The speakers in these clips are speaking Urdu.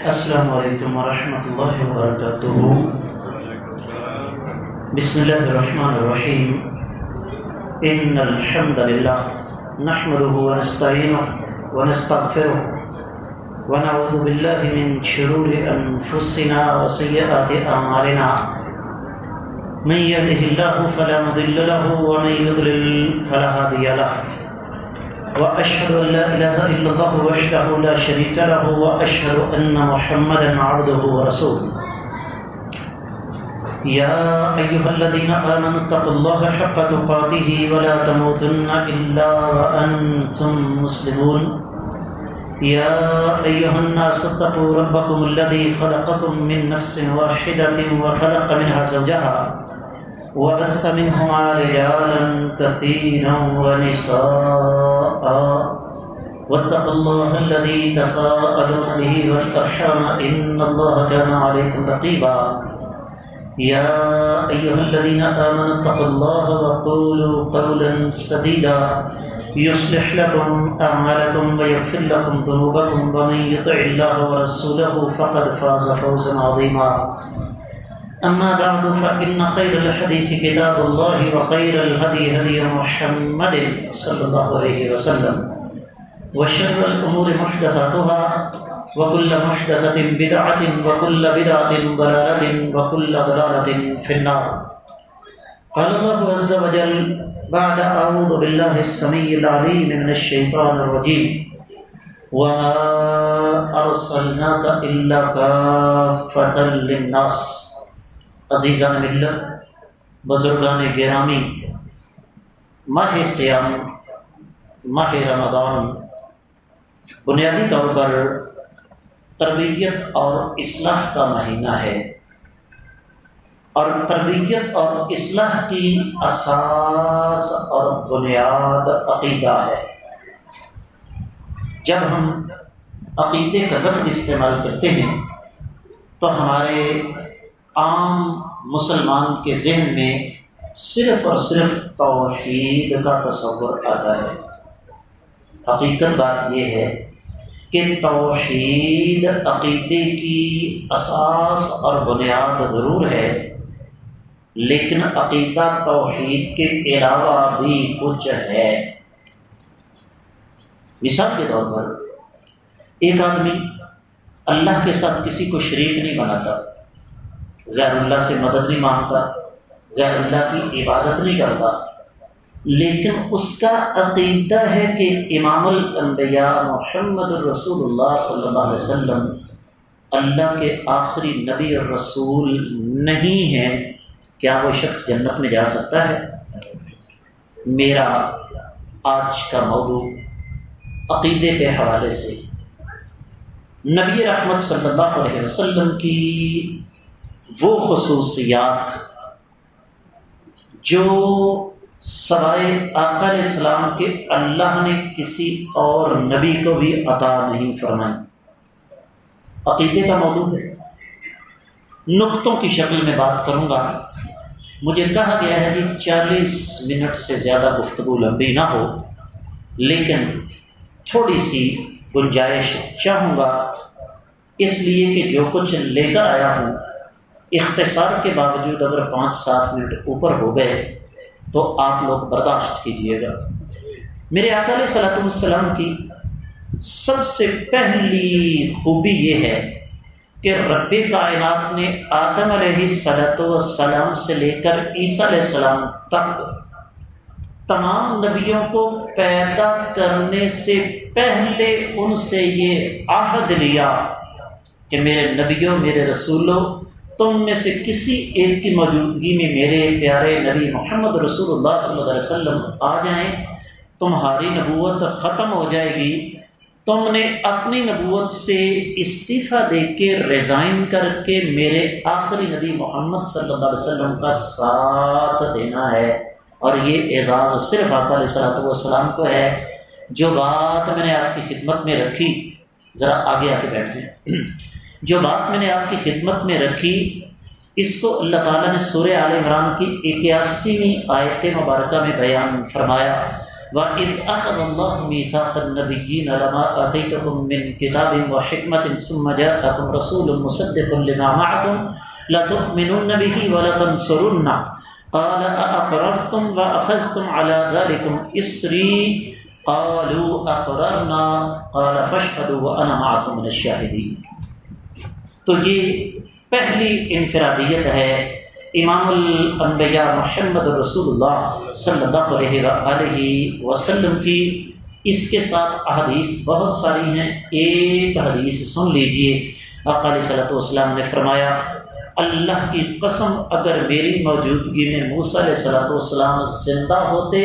السلام علیکم ورحمۃ اللہ وبرکاتہ۔ بسم اللہ الرحمن الرحیم۔ ان الحمد للہ نحمده ونستعینه ونستغفره ونعوذ باللہ من شرور انفسنا وسیئات اعمالنا، من یهده اللہ فلا مضل له ومن یضلل فلا هادی له، وأشهد أن لا إله إلا الله وحده لا شريك له، وأشهد أن محمدا عبده ورسوله۔ يا أيها الذين آمنوا اتقوا الله حق تقاته ولا تموتن إلا وأنتم مسلمون۔ يا أيها الناس اتقوا ربكم الذي خلقكم من نفس واحدة وخلق منها زوجها وبث منهما رجالا كثيرا ونساء، واتقوا الله الذي تساءلون به والأرحام إن الله كان عليكم رقيبا۔ يا أيها الذين آمنوا اتقوا الله وقولوا قولا سديدا يصلح لكم أعمالكم ويغفر لكم ذنوبكم، ومن يطع الله ورسوله فقد فاز فوزا عظيما۔ أما بعد فإن خير الحديث كتاب الله، وخير الهدي هدي محمد صلى الله عليه وسلم، وشر الأمور محدثاتها، وكل محدثة بدعة، وكل بدعة ضلالة، وكل ضلالة في النار۔ قال الله عز وجل بعد أعوذ بالله السميع العليم من الشيطان الرجيم، وما أرسلناك إلا كافة للناس۔ عزیزان ملت، بزرگان گرامی، ماہ صیام، ماہ رمضان بنیادی طور پر تربیت اور اصلاح کا مہینہ ہے، اور تربیت اور اصلاح کی اساس اور بنیاد عقیدہ ہے۔ جب ہم عقیدے کا لفظ استعمال کرتے ہیں تو ہمارے عام مسلمان کے ذہن میں صرف اور صرف توحید کا تصور آتا ہے۔ حقیقت بات یہ ہے کہ توحید عقیدے کی اساس اور بنیاد ضرور ہے، لیکن عقیدہ توحید کے علاوہ بھی کچھ ہے۔ مثال کے طور پر ایک آدمی اللہ کے ساتھ کسی کو شریک نہیں بناتا، غیر اللہ سے مدد نہیں مانگتا، غیر اللہ کی عبادت نہیں کرتا، لیکن اس کا عقیدہ ہے کہ امام الانبیاء محمد رسول اللہ صلی اللہ علیہ وسلم اللہ کے آخری نبی اور رسول نہیں ہیں، کیا وہ شخص جنت میں جا سکتا ہے؟ میرا آج کا موضوع عقیدے کے حوالے سے نبی رحمت صلی اللہ علیہ وسلم کی وہ خصوصیات جو سوائے آقا علیہ السلام کے اللہ نے کسی اور نبی کو بھی عطا نہیں فرمائی، عقیدے کا موضوع ہے۔ نقطوں کی شکل میں بات کروں گا۔ مجھے کہا گیا ہے کہ 40 منٹ سے زیادہ گفتگو لمبی نہ ہو، لیکن تھوڑی سی گنجائش چاہوں گا، اس لیے کہ جو کچھ لے کر آیا ہوں اختصار کے باوجود اگر 5-7 منٹ اوپر ہو گئے تو آپ لوگ برداشت کیجیے گا۔ میرے آقا علیہ الصلوۃ والسلام کی سب سے پہلی خوبی یہ ہے کہ رب کائنات نے آدم علیہ السلام سے لے کر عیسیٰ علیہ السلام تک تمام نبیوں کو پیدا کرنے سے پہلے ان سے یہ عہد لیا کہ میرے نبیوں، میرے رسولوں، تم میں سے کسی ایک کی موجودگی میں میرے پیارے نبی محمد رسول اللہ صلی اللہ علیہ وسلم آ جائیں، تمہاری نبوت ختم ہو جائے گی، تم نے اپنی نبوت سے استعفیٰ دے کے ریزائن کر کے میرے آخری نبی محمد صلی اللہ علیہ وسلم کا ساتھ دینا ہے۔ اور یہ اعزاز صرف آقا علیہ الصلوۃ والسلام کو ہے۔ جو بات میں نے آپ کی خدمت میں رکھی، ذرا آگے آ کے بیٹھیں، جو بات میں نے آپ کی خدمت میں رکھی اس کو اللہ تعالیٰ نے سورہ آل عمران کی 81ویں آیت مبارکہ میں بیان فرمایا۔ وَإِذْ أَخَذَ اللَّهُ مِيثَاقَ النَّبِيِّينَ لَمَا آتَيْتُكُم مِّن كِتَابٍ وَحِكْمَةٍ ثُمَّ جَاءَكُمْ رَسُولٌ مُّصَدِّقٌ لِّمَا مَعَكُمْ لَتُؤْمِنُنَّ بِهِ وَلَتَنصُرُنَّهُ قَالَ أَأَقْرَرْتُمْ وَأَخَذْتُمْ عَلَىٰ ذَٰلِكُمْ إِصْرِي قَالُوا أَقْرَرْنَا قَالَ فَاشْهَدُوا وَأَنَا مَعَكُم مِّنَ الشَّاهِدِينَ۔ تو یہ پہلی انفرادیت ہے امام الانبیاء محمد رسول اللہ صلی اللہ علیہ وآلہ وسلم کی۔ اس کے ساتھ احادیث بہت ساری ہیں، ایک حدیث سن لیجئے۔ آقا علیہ الصلوۃ والسلام نے فرمایا اللہ کی قسم اگر میری موجودگی میں موسیٰ علیہ الصلوۃ والسلام زندہ ہوتے،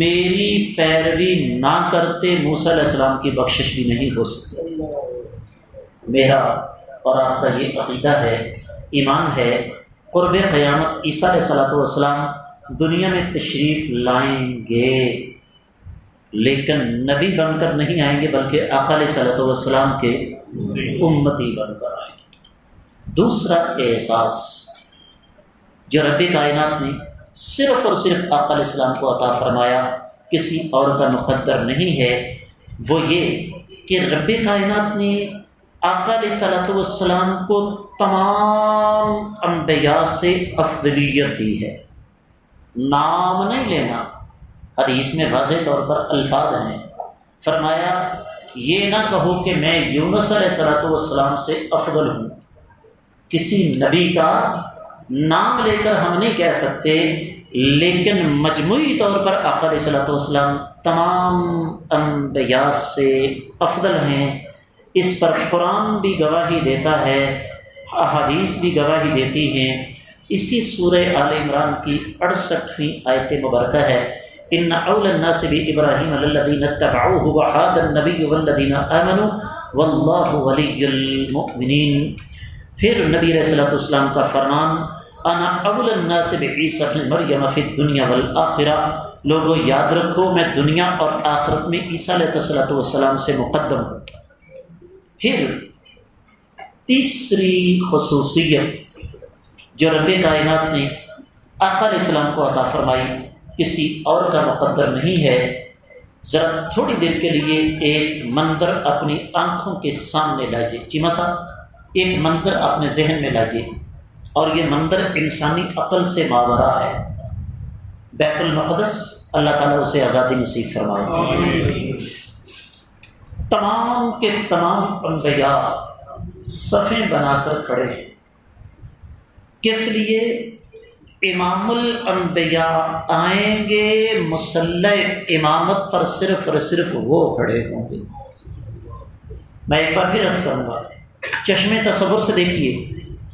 میری پیروی نہ کرتے، موسیٰ علیہ السلام کی بخشش بھی نہیں ہو سکتی۔ میرا اور آپ کا یہ عقیدہ ہے، ایمان ہے، قرب قیامت عیسیٰ علیہ الصلوۃ والسلام دنیا میں تشریف لائیں گے، لیکن نبی بن کر نہیں آئیں گے بلکہ آقا علیہ الصلوۃ والسلام کے امتی بن کر آئیں گے۔ دوسرا احساس جو رب کائنات نے صرف اور صرف آقا علیہ السلام کو عطا فرمایا، کسی اور کا مقدر نہیں ہے، وہ یہ کہ رب کائنات نے آقا علیہ الصلوۃ والسلام کو تمام انبیاء سے افضلیت دی ہے۔ نام نہیں لینا، حدیث میں واضح طور پر الفاظ ہیں، فرمایا یہ نہ کہو کہ میں یونس علیہ الصلوۃ والسلام سے افضل ہوں۔ کسی نبی کا نام لے کر ہم نہیں کہہ سکتے، لیکن مجموعی طور پر آقا علیہ الصلوۃ والسلام تمام انبیاء سے افضل ہیں۔ اس پر قرآن بھی گواہی دیتا ہے، احادیث بھی گواہی دیتی ہیں۔ اسی سورہ آل عمران کی 68ویں آیت مبارکہ ہے، ان اول الناس بابراہیم للذین اتبعوہ وہذا النبی والذین آمنوا واللہ ولی المؤمنین۔ پھر نبی علیہ الصلوۃ والسلام کا فرمان، انا اول الناس بعیسی ابن مریم فی الدنیا والآخرہ، لوگوں یاد رکھو میں دنیا اور آخرت میں عیسیٰ علیہ الصلوۃ والسلام سے مقدم ہوں۔ پھر تیسری خصوصیت جو رب کائنات نے آقا علیہ السلام کو عطا فرمائی، کسی اور کا مقدر نہیں ہے۔ ذرا تھوڑی دیر کے لیے ایک منظر اپنی آنکھوں کے سامنے لائیے، چیمہ صاحب ایک منظر اپنے ذہن میں لائیے، اور یہ منظر انسانی عقل سے ماورا ہے۔ بیت المقدس، اللہ تعالیٰ اسے آزادی نصیب فرمائے۔ تمام کے تمام انبیاء صفیں بنا کر کھڑے ہیں، کس لیے؟ امام الانبیاء آئیں گے، مصلی امامت پر صرف اور صرف وہ کھڑے ہوں گے۔ میں ایک بار پھر عرض کروں گا، چشمے تصور سے دیکھیے،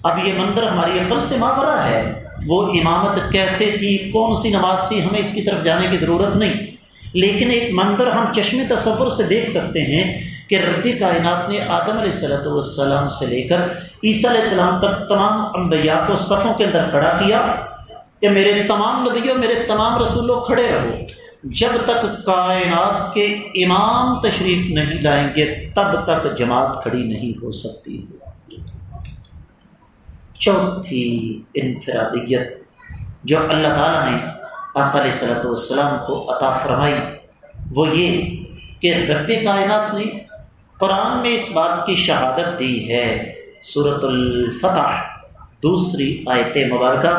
اب یہ منظر ہماری عقل سے ماورا ہے۔ وہ امامت کیسے تھی، کون سی نماز تھی، ہمیں اس کی طرف جانے کی ضرورت نہیں، لیکن ایک منظر ہم چشم تصور سے دیکھ سکتے ہیں کہ رب کائنات نے آدم علیہ الصلوۃ والسلام سے لے کر عیسیٰ علیہ السلام تک تمام انبیاء کو صفوں کے اندر کھڑا کیا کہ میرے تمام نبیوں، میرے تمام رسولوں کھڑے رہو، جب تک کائنات کے امام تشریف نہیں لائیں گے تب تک جماعت کھڑی نہیں ہو سکتی۔ چوتھی انفرادیت جو اللہ تعالیٰ نے آقا علیہ الصلوۃ والسلام کو عطا فرمائی، وہ یہ کہ رب کائنات نے قرآن میں اس بات کی شہادت دی ہے، سورۃ الفتح دوسری آیت مبارکہ،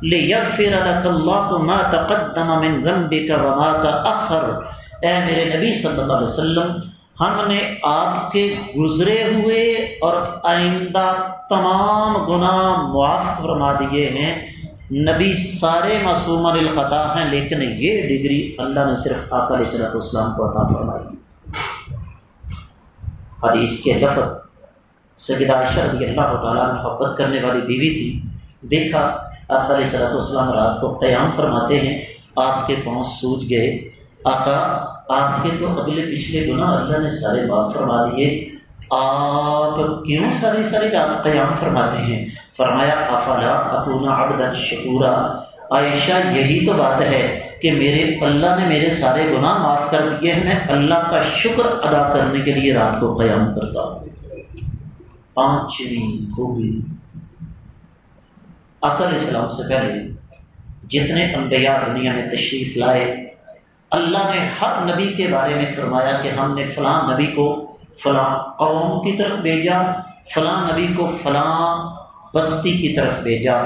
لِيَغْفِرَ لَكَ اللَّهُ مَا تَقَدَّمَ مِن ذَنبِكَ وَمَا تَأَخَّرَ۔ اے میرے نبی صلی اللہ علیہ وسلم، ہم نے آپ کے گزرے ہوئے اور آئندہ تمام گناہ معاف فرما دیے ہیں۔ نبی سارے معصوم عن الخطا ہیں، لیکن یہ ڈگری اللہ نے صرف آقا علیہ الصلوۃ والسلام کو عطا فرمائی۔ حدیث کے لفظ، سیدہ عائشہ رضی اللہ تعالیٰ محبت کرنے والی بیوی تھی، دیکھا آقا علیہ الصلوۃ والسلام رات کو قیام فرماتے ہیں، آپ کے پاؤں سوج گئے، آقا آپ کے تو اگلے پچھلے گناہ اللہ نے سارے معاف فرما دیے، آپ کیوں ساری رات قیام فرماتے ہیں؟ فرمایا افلا اکون عبدا شکورا، عائشہ یہی تو بات ہے کہ میرے اللہ نے میرے سارے گناہ معاف کر دیے ہیں، میں اللہ کا شکر ادا کرنے کے لیے رات کو قیام کرتا ہوں۔ پانچویں خوبی، آقا علیہ السلام سے پہلے جتنے انبیاء دنیا میں تشریف لائے اللہ نے ہر نبی کے بارے میں فرمایا کہ ہم نے فلاں نبی کو فلاں قوم کی طرف بھیجا، فلاں نبی کو فلاں بستی کی طرف بھیجا۔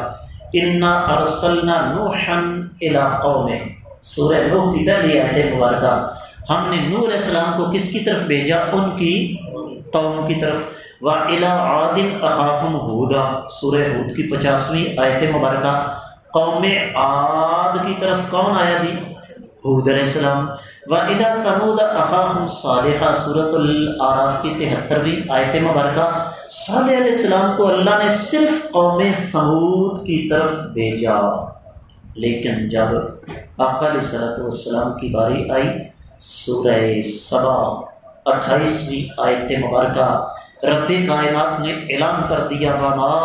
انا ارسلنا نوحا الی قومہ، سورہ نوح کی پہلی آیت مبارکہ، ہم نے نوح علیہ السلام کو کس کی طرف بھیجا؟ ان کی قوم کی طرف۔ وَإِلَىٰ عَادٍ أَخَاهُمْ هُودًا، سورہ ہود کی 50ویں آیت مبارکہ، قوم عاد کی طرف کون آیا جی؟ ہود علیہ السلام۔ وَإِلَىٰ ثَمُودَ أَخَاهُمْ صَالِحًا، سورۃ الاعراف کی 73ویں آیت مبارکہ، صالح علیہ السلام کو اللہ نے صرف قوم ثمود کی طرف بھیجا۔ لیکن جب آقا علیہ السلام کی باری آئی، سورہ سبا 28ویں آیت مبارکہ، رب کائنات نے اعلان کر دیا وَمَا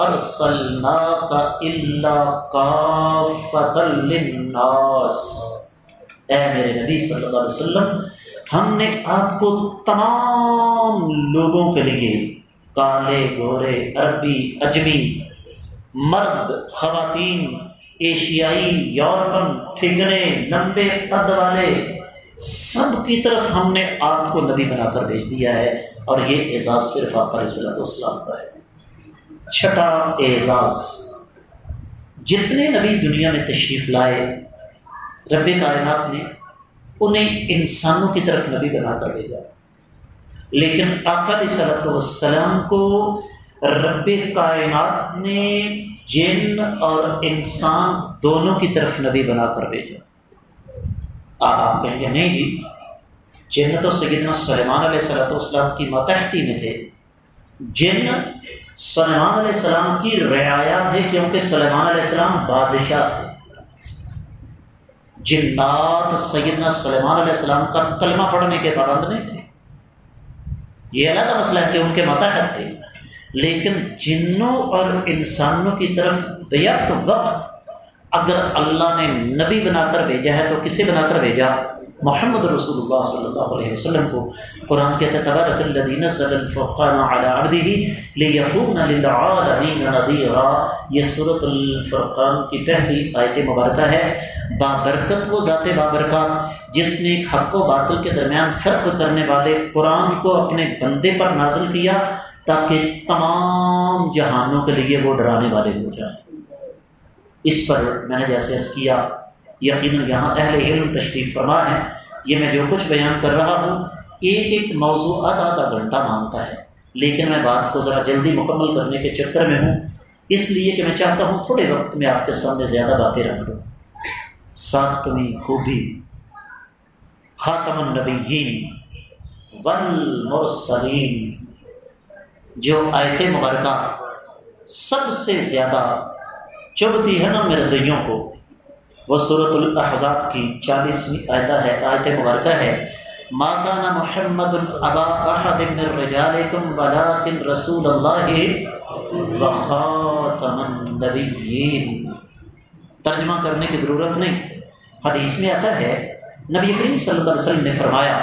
أَرْسَلْنَاكَ إِلَّا كَافَّةً لِلنَّاسِ، اے میرے نبی صلی اللہ علیہ وسلم، ہم نے آپ کو تمام لوگوں کے لیے، کالے گورے، عربی اجمی، مرد خواتین، ایشیائی، یورپن، ٹھگنے، لمبے قد والے، سب کی طرف ہم نے آپ کو نبی بنا کر بھیج دیا ہے، اور یہ اعزاز صرف آپ علیہ السلام کا ہے۔ چھٹا اعزاز، جتنے نبی دنیا میں تشریف لائے رب کائنات نے انہیں انسانوں کی طرف نبی بنا کر بھیجا، لیکن آقا علیہ السلام کو رب کائنات نے جن اور انسان دونوں کی طرف نبی بنا کر بھیجا۔ آپ کہیں گے نہیں جی، جن تو سیدنا سلیمان علیہ السلام کی ماتحتی میں تھے، جن سلیمان علیہ السلام کی رعایا تھے، کیونکہ سلیمان علیہ السلام بادشاہ تھے۔ جنات سیدنا سلیمان علیہ السلام کا کلمہ پڑھنے کے پابند نہیں تھے، یہ علیحدہ مسئلہ ہے کہ ان کے ماتحت تھے، لیکن جنوں اور انسانوں کی طرف بیک وقت اگر اللہ نے نبی بنا کر بھیجا ہے تو کسے بنا کر بھیجا؟ محمد رسول اللہ صلی اللہ علیہ وسلم کو۔ قرآن کہتا ہے تبارک الذی نزل الفرقان علی عبدہ لیکون للعالمین نذیرا، یہ سورۃ الفرقان کی پہلی آیت مبارکہ ہے۔ بابرکت وہ ذات بابرکات جس نے حق و باطل کے درمیان فرق کرنے والے قرآن کو اپنے بندے پر نازل کیا تاکہ تمام جہانوں کے لیے وہ ڈرانے والے ہو جائیں۔ اس پر میں نے جیسے عرض کیا، یقیناً یہاں اہل علم تشریف فرما ہے، یہ میں جو کچھ بیان کر رہا ہوں ایک ایک موضوع آدھا گھنٹہ مانگتا ہے، لیکن میں بات کو ذرا جلدی مکمل کرنے کے چکر میں ہوں، اس لیے کہ میں چاہتا ہوں تھوڑے وقت میں آپ کے سامنے زیادہ باتیں رکھ دوں۔ ساتویں خوبی، خاتم النبیین والمرسلین، جو آیت مبارکہ سب سے زیادہ چبھتی ہے نا مرضیوں کو، وہ سورۃ الاحزاب کی 40ویں آیت مبارکہ ہے، ما کان محمد ابا احد من رجالکم ولکن رسول اللہ وخاتم النبیین۔ ترجمہ کرنے کی ضرورت نہیں، حدیث میں آتا ہے نبی کریم صلی اللہ علیہ وسلم نے فرمایا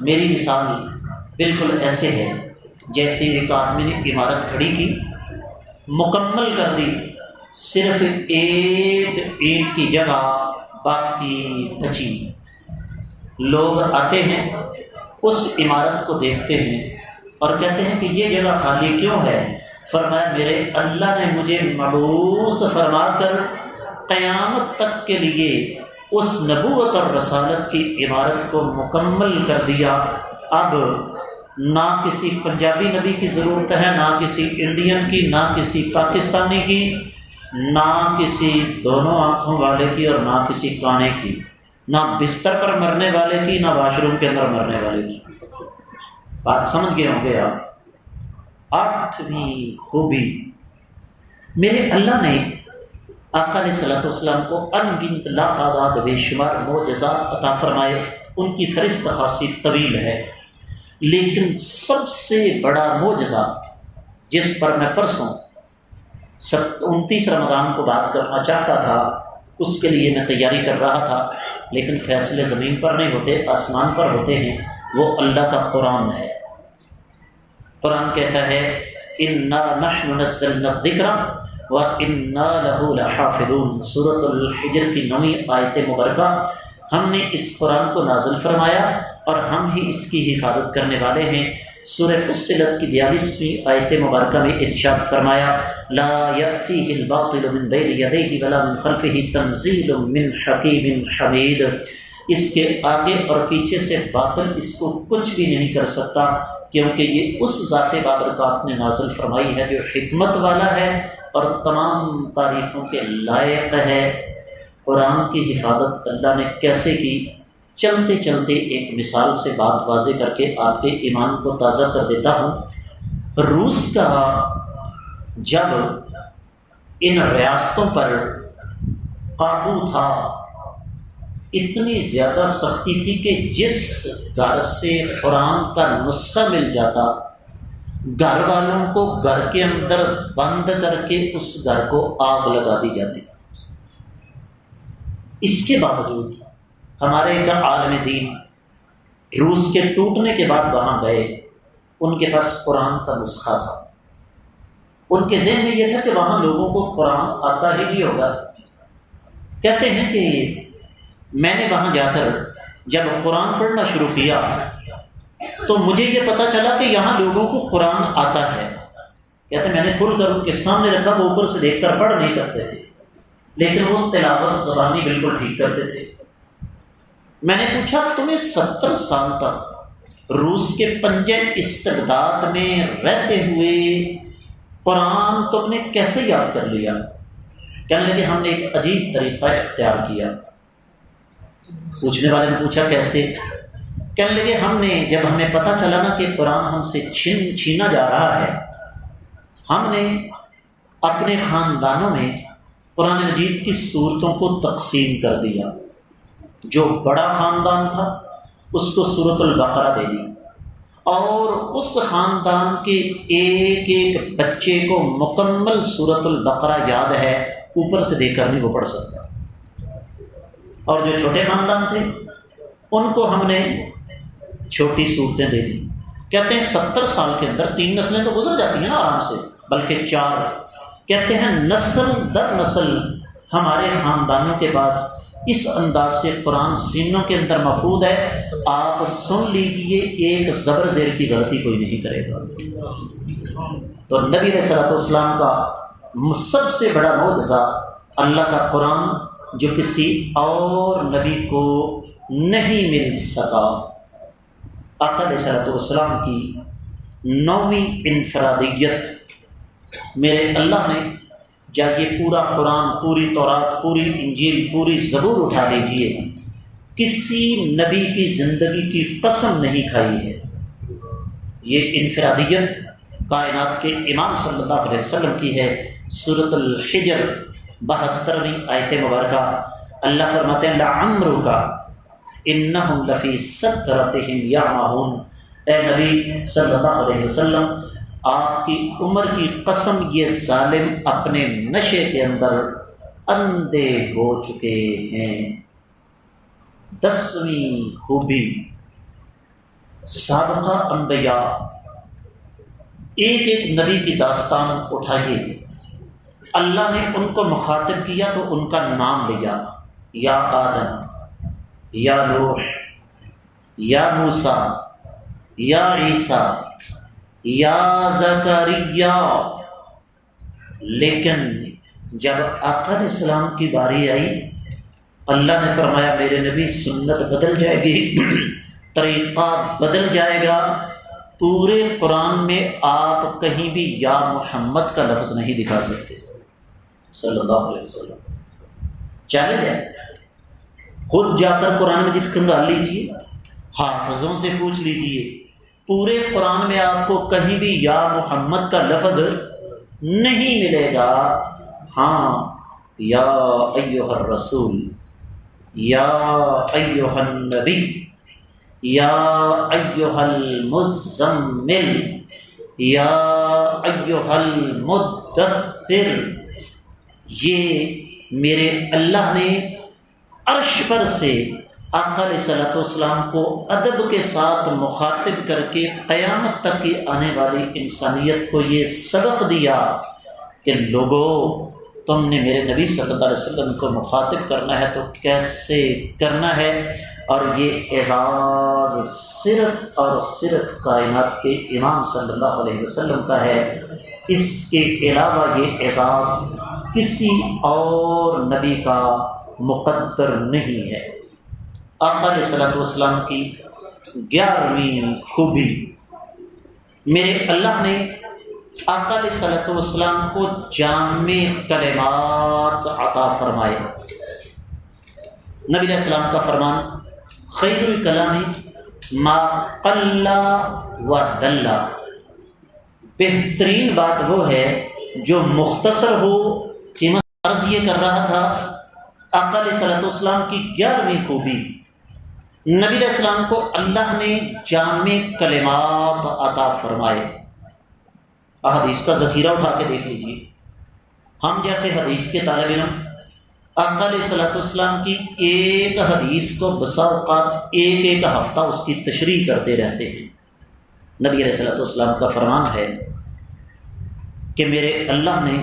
میری مثال بالکل ایسے ہے جیسے ایک آدمی نے عمارت کھڑی کی، مکمل کر دی، صرف ایک اینٹ کی جگہ باقی بچی، لوگ آتے ہیں اس عمارت کو دیکھتے ہیں اور کہتے ہیں کہ یہ جگہ خالی کیوں ہے؟ فرمایا میرے اللہ نے مجھے مبعوث فرما کر قیامت تک کے لیے اس نبوت اور رسالت کی عمارت کو مکمل کر دیا۔ اب نہ کسی پنجابی نبی کی ضرورت ہے، نہ کسی انڈین کی، نہ کسی پاکستانی کی، نہ کسی دونوں آنکھوں والے کی اور نہ کسی کانے کی، نہ بستر پر مرنے والے کی، نہ واش روم کے اندر مرنے والے کی۔ بات سمجھ گئے ہوں گے آپ۔ 8ویں خوبی، میرے اللہ نے آقا علیہ السلام کو ان گنت لا تعداد بے شمار معجزات عطا فرمائے، ان کی فہرست خاصی طویل ہے، لیکن سب سے بڑا معجزہ جس پر میں پرسوں 29 رمضان کو بات کرنا چاہتا تھا، اس کے لیے میں تیاری کر رہا تھا، لیکن فیصلے زمین پر نہیں ہوتے، آسمان پر ہوتے ہیں، وہ اللہ کا قرآن ہے۔ قرآن کہتا ہے اِنَّا نَحْنُ نَزَّلْنَا الذِّكْرَ وَإِنَّا لَهُ لَحَافِظُونَ، سورۃ الحجر کی 9ویں آیت مبارکہ۔ ہم نے اس قرآن کو نازل فرمایا اور ہم ہی اس کی حفاظت کرنے والے ہیں۔ سورہ فصلت کی 42ویں آیت مبارکہ میں ارشاد فرمایا لا یأتیہ الباطل من بین یدیہ ولا من خلفہ تنزیل من حکیم حمید، اس کے آگے اور پیچھے سے باطل اس کو کچھ بھی نہیں کر سکتا، کیونکہ یہ اس ذات بابرکات نے نازل فرمائی ہے جو حکمت والا ہے اور تمام تعریفوں کے لائق ہے۔ قرآن کی حفاظت اللہ نے کیسے کی؟ چلتے چلتے ایک مثال سے بات واضح کر کے آپ کے ایمان کو تازہ کر دیتا ہوں۔ روس کا جب ان ریاستوں پر قابو تھا، اتنی زیادہ سختی تھی کہ جس گھر سے قرآن کا نسخہ مل جاتا، گھر والوں کو گھر کے اندر بند کر کے اس گھر کو آگ لگا دی جاتی۔ اس کے باوجود ہمارے ایک عالم دین روس کے ٹوٹنے کے بعد وہاں گئے، ان کے پاس قرآن کا نسخہ تھا۔ ان کے ذہن میں یہ تھا کہ وہاں لوگوں کو قرآن آتا ہی نہیں ہوگا۔ کہتے ہیں کہ میں نے وہاں جا کر جب قرآن پڑھنا شروع کیا تو مجھے یہ پتا چلا کہ یہاں لوگوں کو قرآن آتا ہے۔ کہتے ہیں میں نے کھل کر ان کے سامنے رکھا، وہ اوپر سے دیکھ کر پڑھ نہیں سکتے تھے، لیکن وہ تلاوت زبانی بالکل ٹھیک کرتے تھے۔ میں نے پوچھا تمہیں 70 سال تک روس کے پنجے استبداد میں رہتے ہوئے قرآن تم نے کیسے یاد کر لیا؟ کہنے لگے ہم نے ایک عجیب طریقہ اختیار کیا۔ پوچھنے والے نے پوچھا کیسے؟ کہنے لگے ہم نے جب ہمیں پتہ چلا نا کہ قرآن ہم سے چھینا جا رہا ہے، ہم نے اپنے خاندانوں میں قرآن مجید کی صورتوں کو تقسیم کر دیا۔ جو بڑا خاندان تھا اس کو سورۃ البقرہ دے دی، اور اس خاندان کے ایک ایک بچے کو مکمل سورۃ البقرہ یاد ہے، اوپر سے دیکھ کر نہیں وہ پڑھ سکتا۔ اور جو چھوٹے خاندان تھے ان کو ہم نے چھوٹی صورتیں دے دی۔ کہتے ہیں 70 سال کے اندر 3 نسلیں تو گزر جاتی ہیں نا آرام سے، بلکہ 4۔ کہتے ہیں نسل در نسل ہمارے خاندانوں کے پاس اس انداز سے قرآن سینوں کے اندر محفوظ ہے، آپ سن لیجئے ایک زبر زیر کی غلطی کوئی نہیں کرے گا۔ تو نبی علیہ الصلوۃ والسلام کا سب سے بڑا معجزہ اللہ کا قرآن جو کسی اور نبی کو نہیں مل سکا۔ آقا علیہ الصلوۃ والسلام کی 9ویں انفرادیت، میرے اللہ نے جب یہ پورا قرآن، پوری تورات، پوری انجیل، پوری زبور اٹھا لیجیے، کسی نبی کی زندگی کی قسم نہیں کھائی ہے۔ یہ انفرادیت کائنات کے امام صلی اللہ علیہ وسلم کی ہے۔ سورۃ الحجر 72ویں آیت مبارکہ اللہ فرماتے ہیں لعمرک انہم لفی سکرتہم یعمہون۔ اے نبی صلی اللہ علیہ وسلم، آپ کی عمر کی قسم یہ ظالم اپنے نشے کے اندر اندھے ہو چکے ہیں۔ 10ویں خوبی، سابقہ انبیاء، ایک ایک نبی کی داستان اٹھائیے، اللہ نے ان کو مخاطب کیا تو ان کا نام لیا، یا آدم، یا نوح، یا موسیٰ، یا عیسیٰ، یا زکریا۔ لیکن جب آقا علیہ السلام کی باری آئی، اللہ نے فرمایا میرے نبی سنت بدل جائے گی، طریقہ بدل جائے گا۔ پورے قرآن میں آپ کہیں بھی یا محمد کا لفظ نہیں دکھا سکتے صلی اللہ علیہ وسلم۔ چیلنج ہے، خود جا کر قرآن مجید کنگال لیجیے، حافظوں سے پوچھ لیجیے، پورے قرآن میں آپ کو کہیں بھی یا محمد کا لفظ نہیں ملے گا۔ ہاں، یا ایھا الرسول، یا ایھا النبی، یا ایھا المزمل، یا ایھا المدثر۔ یہ میرے اللہ نے عرش پر سے آقا علیہ الصلوۃ والسلام کو ادب کے ساتھ مخاطب کر کے قیامت تک کی آنے والی انسانیت کو یہ سبق دیا کہ لوگوں، تم نے میرے نبی صلی اللہ علیہ وسلم کو مخاطب کرنا ہے تو کیسے کرنا ہے؟ اور یہ اعزاز صرف اور صرف کائنات کے امام صلی اللہ علیہ وسلم کا ہے، اس کے علاوہ یہ اعزاز کسی اور نبی کا مقدر نہیں ہے۔ آقا علیہ الصلوۃ والسلام کی 11ویں خوبی، میرے اللہ نے آقا علیہ الصلوۃ والسلام کو جامع کلمات عطا فرمائے۔ نبی علیہ السلام کا فرمان، خیر الکلام ما قل و دل، بہترین بات وہ ہے جو مختصر ہو۔ عرض یہ کر رہا تھا آقا علیہ الصلوۃ والسلام کی 11ویں خوبی، نبی علیہ السلام کو اللہ نے جامع کلمات عطا فرمائے۔ احادیث کا ذخیرہ اٹھا کے دیکھ لیجیے، ہم جیسے حدیث کے طالب علم آقا علیہ الصلوۃ والسلام کی ایک حدیث کو بسا اوقات ایک ہفتہ اس کی تشریح کرتے رہتے ہیں۔ نبی علیہ الصلوۃ والسلام کا فرمان ہے کہ میرے اللہ نے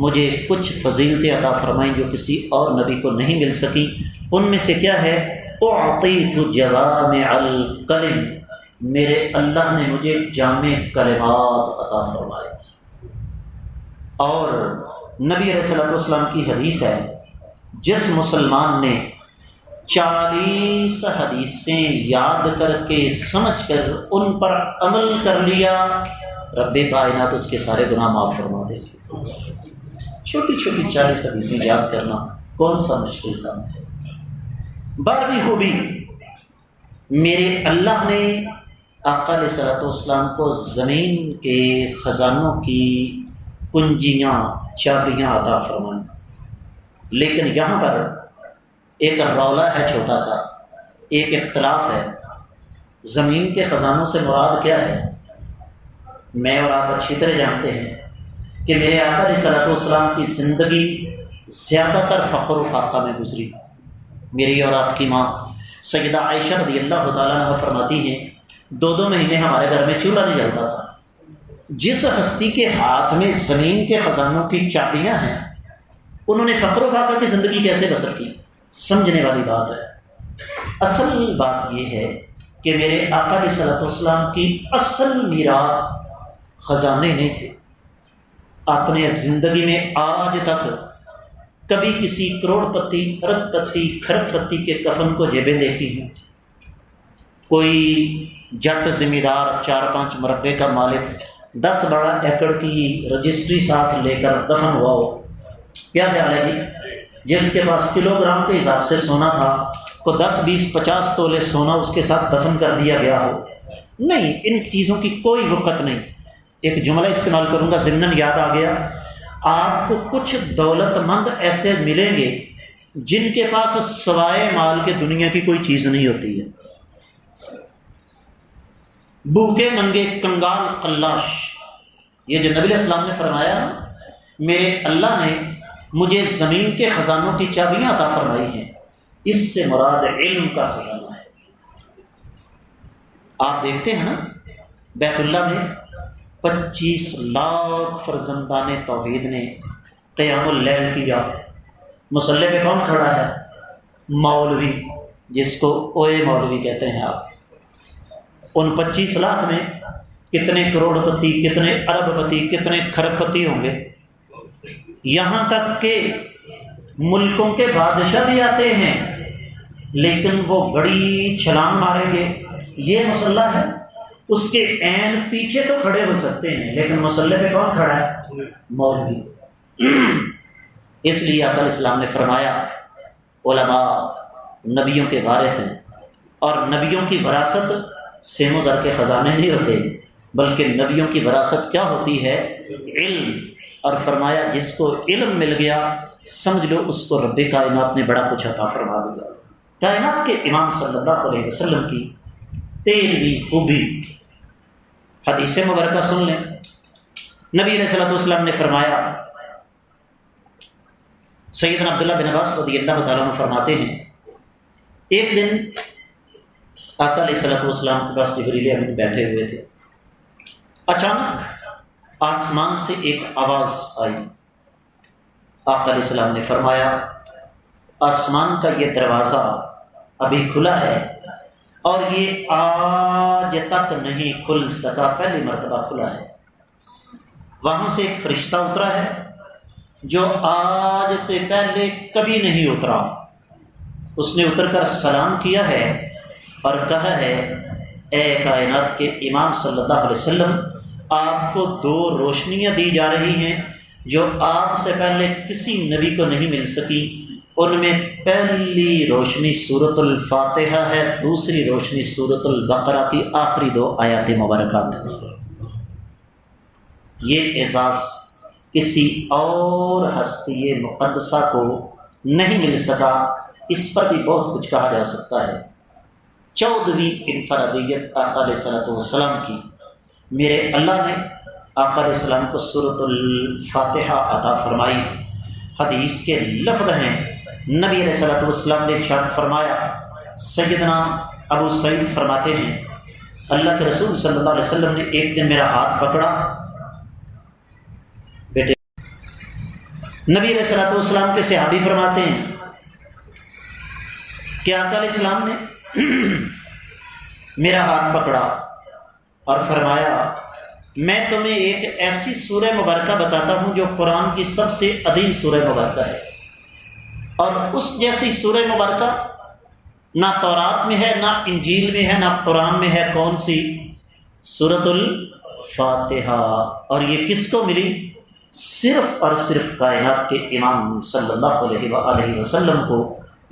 مجھے کچھ فضیلتیں عطا فرمائیں جو کسی اور نبی کو نہیں مل سکی۔ ان میں سے کیا ہے؟ اعطیت جوامع الکلم، میرے اللہ نے مجھے جامع کلمات عطا فرمائے۔ اور نبی علیہ الصلوۃ والسلام کی حدیث ہے، جس مسلمان نے 40 حدیثیں یاد کر کے سمجھ کر ان پر عمل کر لیا، رب کائنات اس کے سارے گناہ معاف فرما دے گی۔ چھوٹی چھوٹی 40 حدیثیں یاد کرنا کون سا مشکل کام ہے؟ 12ویں خوبی، میرے اللہ نے آقا علیہ الصلوۃ والسلام کو زمین کے خزانوں کی کنجیاں، چابیاں عطا فرمائیں۔ لیکن یہاں پر ایک رولا ہے چھوٹا سا، ایک اختلاف ہے۔ زمین کے خزانوں سے مراد کیا ہے؟ میں اور آپ اچھی طرح جانتے ہیں کہ میرے آقا علیہ الصلوۃ والسلام کی زندگی زیادہ تر فقر و فاقہ میں گزری۔ میری اور آپ کی ماں سیدہ عائشہ رضی اللہ تعالیٰ عنہ فرماتی ہیں 2 مہینے ہمارے گھر میں چولہا نہیں جلتا تھا۔ جس ہستی کے ہاتھ میں زمین کے خزانوں کی چابیاں ہیں، انہوں نے فقر و فاقہ کی زندگی کیسے بسر کی؟ سمجھنے والی بات ہے۔ اصل بات یہ ہے کہ میرے آقا علیہ الصلوۃ والسلام کی اصل میراث خزانے نہیں تھے۔ آپ نے زندگی میں آج تک کبھی کسی کروڑ پتی، ارب پتی، کھرب پتی کے کفن کو جیبیں دیکھی ہیں؟ کوئی جٹ ذمہ دار 4-5 مربے کا مالک 10 بڑا ایکڑ کی رجسٹری ساتھ لے کر دفن ہوا ہو؟ کیا خیال ہے جی؟ جس کے پاس کلو گرام کے حساب سے سونا تھا، کو 10-20-50 تولے سونا اس کے ساتھ دفن کر دیا گیا ہو؟ نہیں، ان چیزوں کی کوئی وقت نہیں۔ ایک جملہ استعمال کروں گا، ضمناً یاد آ گیا، آپ کو کچھ دولت مند ایسے ملیں گے جن کے پاس سوائے مال کے دنیا کی کوئی چیز نہیں ہوتی ہے۔ بھوکے ننگے کنگال قلاش، یہ جو نبی علیہ السلام نے فرمایا، میرے اللہ نے مجھے زمین کے خزانوں کی چابیاں عطا فرمائی ہیں، اس سے مراد علم کا خزانہ ہے۔ آپ دیکھتے ہیں نا، بیت اللہ میں 25 لاکھ فرزندان توحید نے قیام اللیل کیا۔ مصلی پہ کون کھڑا ہے؟ مولوی، جس کو اوے مولوی کہتے ہیں آپ۔ ان 25 لاکھ میں کتنے کروڑ پتی، کتنے ارب پتی، کتنے کھرب پتی ہوں گے؟ یہاں تک کہ ملکوں کے بادشاہ بھی آتے ہیں، لیکن وہ بڑی چھلانگ ماریں گے۔ یہ مسلح ہے، اس کے عین پیچھے تو کھڑے ہو سکتے ہیں، لیکن مسلح پہ کون کھڑا ہے؟ مولوی۔ اس لیے آقا علیہ السلام نے فرمایا علماء نبیوں کے وارث ہیں، اور نبیوں کی وراثت سیم و زر کے خزانے نہیں ہوتے، بلکہ نبیوں کی وراثت کیا ہوتی ہے؟ علم۔ اور فرمایا جس کو علم مل گیا سمجھ لو اس کو رب کائنات نے بڑا کچھ عطا فرما دیا۔ کائنات کے امام صلی اللہ علیہ وسلم کی 13ویں خوبی، حدیث مبارکہ سن لیں۔ نبی علیہ الصلوۃ والسلام نے فرمایا، سیدنا عبداللہ بن عباس رضی اللہ تعالیٰ عنہ فرماتے ہیں، ایک دن آقا علیہ الصلوۃ والسلام کے پاس جبریل امین بیٹھے ہوئے تھے۔ اچانک آسمان سے ایک آواز آئی، آقا علیہ السلام نے فرمایا آسمان کا یہ دروازہ ابھی کھلا ہے اور یہ آج تک نہیں کھل سکا، پہلی مرتبہ کھلا ہے۔ وہاں سے ایک فرشتہ اترا ہے جو آج سے پہلے کبھی نہیں اترا۔ اس نے اتر کر سلام کیا ہے اور کہا ہے اے کائنات کے امام صلی اللہ علیہ وسلم، آپ کو 2 روشنیاں دی جا رہی ہیں جو آپ سے پہلے کسی نبی کو نہیں مل سکی۔ ان میں پہلی روشنی سورۃ الفاتحہ ہے، دوسری روشنی سورۃ البقرہ کی آخری 2 آیات مبارکات ہیں۔ یہ اعزاز کسی اور ہستی مقدسہ کو نہیں مل سکا۔ اس پر بھی بہت کچھ کہا جا سکتا ہے۔ 14ویں انفرادیت آقا علیہ الصلوۃ والسلام کی، میرے اللہ نے آقا علیہ السلام کو سورۃ الفاتحہ عطا فرمائی۔ حدیث کے لفظ ہیں، نبی علیہ الصلوۃ والسلام نے ارشاد فرمایا، سیدنا ابو سعید فرماتے ہیں اللہ کے رسول صلی اللہ علیہ وسلم نے ایک دن میرا ہاتھ پکڑا، بیٹے نبی علیہ الصلوۃ والسلام کے صحابی فرماتے ہیں کہ آقا علیہ السلام نے میرا ہاتھ پکڑا اور فرمایا میں تمہیں ایک ایسی سورہ مبارکہ بتاتا ہوں جو قرآن کی سب سے عظیم سورہ مبارکہ ہے، اور اس جیسی سورہ مبارکہ نہ تورات میں ہے، نہ انجیل میں ہے، نہ قرآن میں ہے۔ کون سی؟ سورۃ الفاتحہ۔ اور یہ کس کو ملی؟ صرف اور صرف کائنات کے امام صلی اللہ علیہ وآلہ وسلم کو۔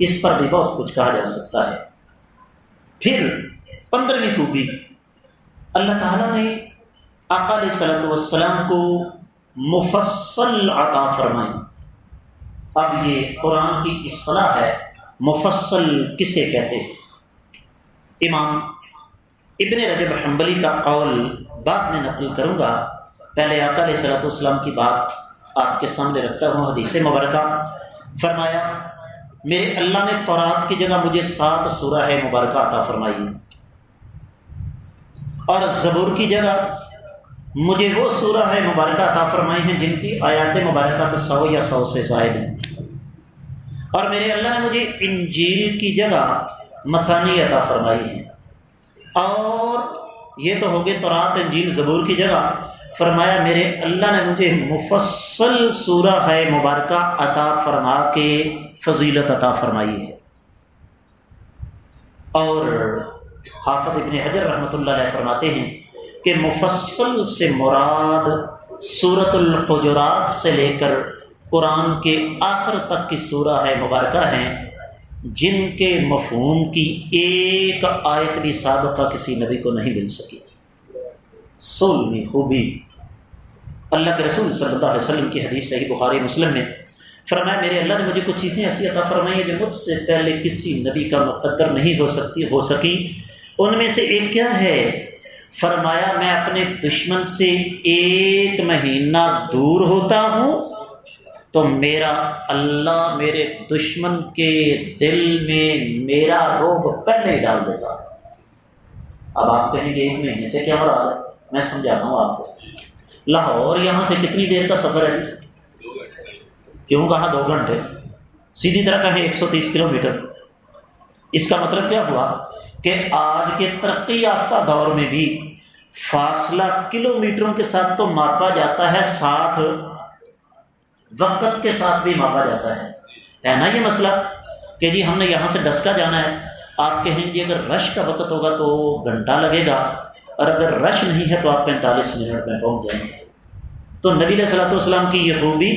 اس پر بھی بہت کچھ کہا جا سکتا ہے۔ پھر 15ویں خوبی، اللہ تعالیٰ نے آقا علیہ الصلوۃ والسلام کو مفصل عطا فرمائی۔ اب یہ قرآن کی اصطلاح ہے، مفصل کسے کہتے ہیں؟ امام ابن رجب حنبلی کا قول بعد میں نقل کروں گا، پہلے آقا علیہ الصلوۃ والسلام کی بات آپ کے سامنے رکھتا ہوں۔ حدیث مبارکہ فرمایا میرے اللہ نے تورات کی جگہ مجھے 7 سورہ مبارکہ عطا فرمائی، اور زبور کی جگہ مجھے وہ سورہ مبارکہ عطا فرمائی ہیں جن کی آیات مبارکہ 100 یا 100 سے زائد ہیں، اور میرے اللہ نے مجھے انجیل کی جگہ مثانی عطا فرمائی ہیں۔ اور یہ تو ہو گئے تورات انجیل زبور کی جگہ، فرمایا میرے اللہ نے مجھے مفصل سورہ مبارکہ عطا فرما کے فضیلت عطا فرمائی ہے۔ اور حافظ ابن حجر رحمۃ اللہ علیہ فرماتے ہیں کہ مفصل سے مراد سورۃ الحجرات سے لے کر قرآن کے آخر تک کی سورہ مبارکہ ہیں جن کے مفہوم کی ایک آیت بھی سابقہ کسی نبی کو نہیں مل سکی۔ 16ویں خوبی، اللہ کے رسول صلی اللہ علیہ وسلم کی حدیث صحیح بخاری مسلم میں فرمایا میرے اللہ نے مجھے کچھ چیزیں ایسی عطا فرمائی ہیں جو مجھ سے پہلے کسی نبی کا مقدر نہیں ہو سکی۔ ان میں سے ایک کیا ہے؟ فرمایا میں اپنے دشمن سے 1 مہینہ دور ہوتا ہوں تو میرا اللہ میرے دشمن کے دل میں میرا رعب پہلے ہی ڈال دیتا۔ اب آپ کہیں گے 1 مہینے سے کیا مراد ہے؟ میں سمجھاتا ہوں آپ کو۔ لاہور یہاں سے کتنی دیر کا سفر ہے؟ کیوں کہا 2 گھنٹے؟ سیدھی طرح کہیں 130 کلومیٹر۔ اس کا مطلب کیا ہوا کہ آج کے ترقی یافتہ دور میں بھی فاصلہ کلومیٹروں کے ساتھ تو ماپا جاتا ہے، ساتھ وقت کے ساتھ بھی ماپا جاتا ہے نا یہ مسئلہ کہ جی ہم نے یہاں سے ڈسکا جانا ہے، آپ کہیں گے اگر رش کا وقت ہوگا تو گھنٹہ لگے گا، اور اگر رش نہیں ہے تو آپ 45 منٹ میں پہنچ جائیں گے۔ تو نبی علیہ الصلوۃ والسلام کی یہ خوبی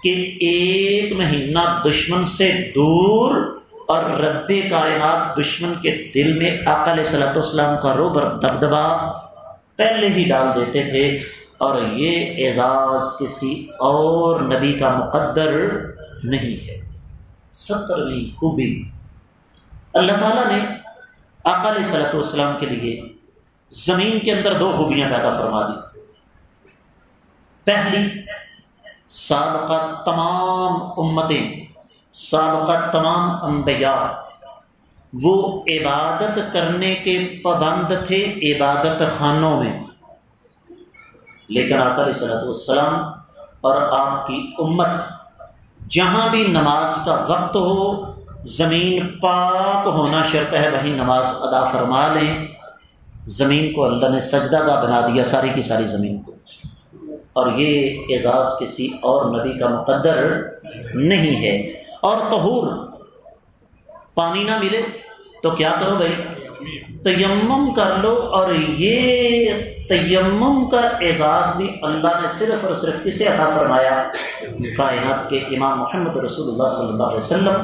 کہ 1 مہینہ دشمن سے دور، اور رب کائنات دشمن کے دل میں آقا علیہ الصلوۃ والسلام کا رعب اور دبدبا پہلے ہی ڈال دیتے تھے۔ اور یہ اعزاز کسی اور نبی کا مقدر نہیں ہے۔ 17ویں خوبی، اللہ تعالیٰ نے آقا علیہ الصلوۃ والسلام کے لیے زمین کے اندر 2 خوبیاں پیدا فرما دی۔ پہلی، سابقہ تمام امتیں، سابقہ تمام انبیاء وہ عبادت کرنے کے پابند تھے عبادت خانوں میں، لیکن آقا علیہ الصلوۃ والسلام اور آپ کی امت جہاں بھی نماز کا وقت ہو زمین پاک ہونا شرط ہے، وہیں نماز ادا فرما لیں۔ زمین کو اللہ نے سجدہ کا بنا دیا، ساری کی ساری زمین کو، اور یہ اعزاز کسی اور نبی کا مقدر نہیں ہے۔ اور طہور پانی نہ ملے تو کیا کرو بھائی؟ تیمم کر لو، اور یہ تیمم کا اعزاز بھی اللہ نے صرف اور صرف کسے عطا فرمایا؟ کائنات کے امام محمد رسول اللہ صلی اللہ علیہ وسلم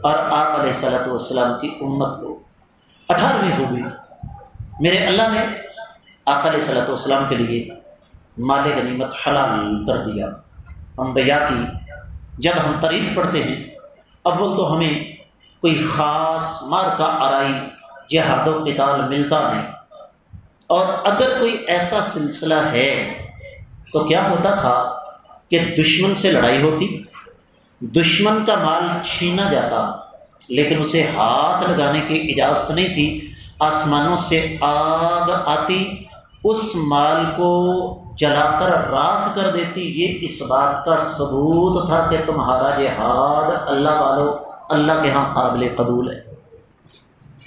اور آپ علیہ الصلوۃ والسلام کی امت کو۔ 18ویں خوبی، میرے اللہ نے آقا علیہ الصلوۃ والسلام کے لیے مال غنیمت حلال کر دیا۔ انبیاء کی جب ہم تاریخ پڑھتے ہیں، اول تو ہمیں کوئی خاص مارکہ آرائی جہاد و قتال ملتا نہیں، اور اگر کوئی ایسا سلسلہ ہے تو کیا ہوتا تھا کہ دشمن سے لڑائی ہوتی، دشمن کا مال چھینا جاتا، لیکن اسے ہاتھ لگانے کی اجازت نہیں تھی۔ آسمانوں سے آگ آتی، اس مال کو جلا کر راکھ کر دیتی۔ یہ اس بات کا ثبوت تھا کہ تمہارا جہاد اللہ والو اللہ کے ہاں قابل قبول ہے۔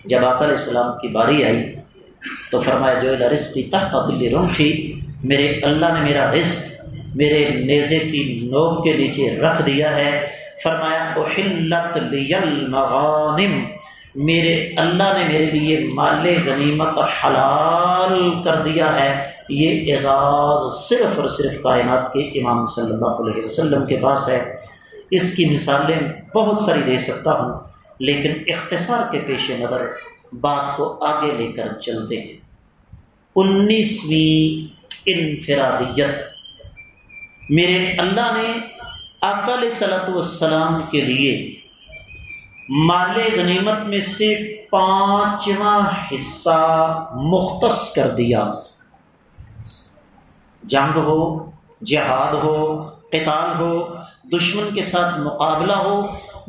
جب آقا علیہ السلام کی باری آئی تو فرمایا جعل رزقی تحت ظل رمحی، میرے اللہ نے میرا رزق میرے نیزے کی نوک کے نیچے رکھ دیا ہے۔ فرمایا احلت لی المغانم، میرے اللہ نے میرے لیے مال غنیمت حلال کر دیا ہے۔ یہ اعزاز صرف اور صرف کائنات کے امام صلی اللہ علیہ وسلم کے پاس ہے۔ اس کی مثالیں بہت ساری دے سکتا ہوں، لیکن اختصار کے پیش نظر بات کو آگے لے کر چلتے ہیں۔ 19ویں انفرادیت، میرے اللہ نے آقا علیہ الصلوۃ والسلام کے لیے مال غنیمت میں سے 5واں حصہ مختص کر دیا۔ جنگ ہو، جہاد ہو، قتال ہو، دشمن کے ساتھ مقابلہ ہو،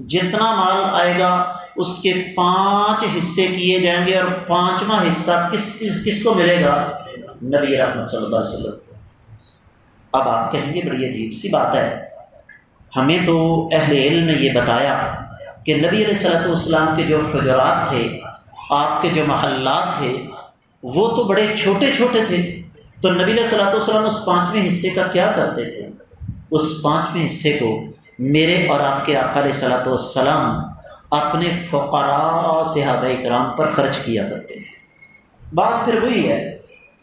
جتنا مال آئے گا اس کے 5 حصے کیے جائیں گے، اور 5واں حصہ کس کو ملے گا؟ نبی رحمت صلی اللہ علیہ وسلم۔ اب آپ کہیں گے بڑی عجیب سی بات ہے، ہمیں تو اہل علم نے یہ بتایا کہ نبی علیہ الصلوۃ والسلام کے جو حجرات تھے، آپ کے جو محلات تھے، وہ تو بڑے چھوٹے چھوٹے تھے، تو نبی علیہ الصلوۃ والسلام اس 5ویں حصے کا کیا کرتے تھے؟ اس 5ویں حصے کو میرے اور آپ کے آقا علیہ الصلوۃ والسلام اپنے فقراء صحابہ کرام پر خرچ کیا کرتے تھے۔ بات پھر وہی ہے،